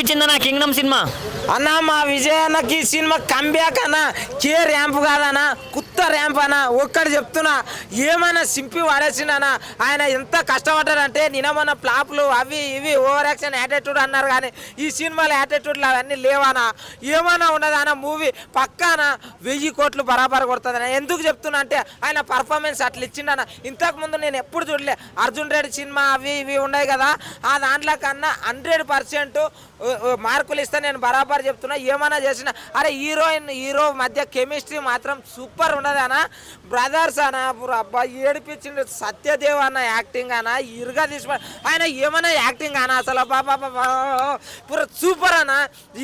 అనిపించింది నా Kingdom cinema? అన్న మా విజయ్ అన్నకి ఈ సినిమా కంబ్యాక్ అన్న. కే ర్యాంప్ కాదన్నా, కొత్త ర్యాంప్ అన్న. ఒక్కటి చెప్తున్నా, ఏమైనా సింపి వాడేసిండనా. ఆయన ఎంత కష్టపడ్డాడంటే నిన్న మన ఫ్లాప్లు అవి ఇవి ఓవర్ యాక్షన్ యాటిట్యూడ్ అన్నారు, కానీ ఈ సినిమాలో యాటిట్యూడ్లు అవన్నీ లేవనా. ఏమైనా ఉన్నదన్న మూవీ పక్కాన 1000 కోట్లు బరాబర్ కొడుతుందన్న. ఎందుకు చెప్తున్నా అంటే ఆయన పర్ఫార్మెన్స్ అట్లా ఇచ్చిండన్న. ఇంతకుముందు నేను ఎప్పుడు చూడలే. అర్జున్ రెడ్డి సినిమా అవి ఇవి ఉన్నాయి కదా, ఆ దాంట్లో కన్నా 100% మార్కులు ఇస్తే నేను బరాబర్ చెప్తున్నా. ఏమైనా చేసిన అరే హీరో మధ్య కెమిస్ట్రీ మాత్రం సూపర్ ఉన్నది అన్న. బ్రదర్స్ అన్న అబ్బా ఏడిపించిండు. సత్యదేవ్ అన్న యాక్టింగ్ అన్న ఇరుగా తీసుకో. ఆయన ఏమైనా యాక్టింగ్ అన్న అసలు బాబా పూర సూపర్ అన్న.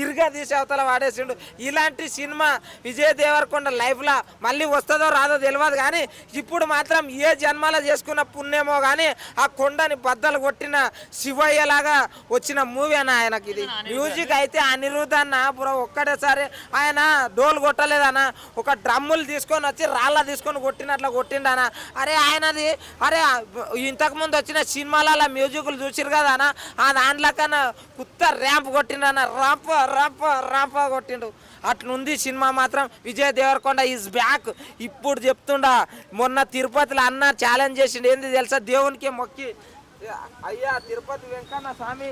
ఇరుగా తీసి అవతల వాడేసిండు. ఇలాంటి సినిమా విజయ్ దేవరకొండ లైఫ్లో మళ్ళీ వస్తుందో రాదో తెలియదు, కానీ ఇప్పుడు మాత్రం ఏ జన్మలో చేసుకున్న పుణ్యమో కానీ ఆ కొండని బద్దలు కొట్టిన శివయ్య లాగా వచ్చిన మూవీ అన్న ఆయనకి. ఇది మ్యూజిక్ అయితే అనిరుద్ధ్ అన్న బ్రో ఒక్కటేసారి ఆయన డోల్ కొట్టలేదన్న. ఒక డ్రమ్ములు తీసుకొని వచ్చి రాళ్ళ తీసుకొని కొట్టినట్లు కొట్టిండన. అరే ఆయనది అరే ఇంతకుముందు వచ్చిన సినిమాలలో మ్యూజిక్లు చూసిరు కదా అన్న, ఆ దాంట్లో కన్నా కొత్త ర్యాంప్ కొట్టిండన్న. ర్యాంప్ కొట్టిండు. అట్లుంది సినిమా మాత్రం. Vijay Deverakonda is back. ఇప్పుడు చెప్తుండా, మొన్న తిరుపతిలో అన్న ఛాలెంజ్ చేసిండు. ఏంది తెలుసా, దేవునికి మొక్కి, అయ్యా తిరుపతి వెంకన్న స్వామి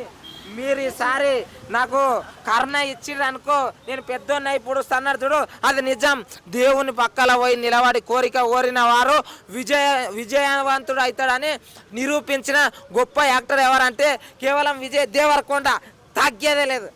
మీరు ఈసారి నాకు కరుణ ఇచ్చిర్రు అనుకో, నేను పెద్దోన్న ఇప్పుడు అన్నాడు చూడు, అది నిజం. దేవుని పక్కల పోయి నిలబడి కోరిక కోరిన వారు విజయవంతుడు అవుతాడని నిరూపించిన గొప్ప యాక్టర్ ఎవరంటే కేవలం విజయ్ దేవరకొండ. తగ్గేదే లేదు.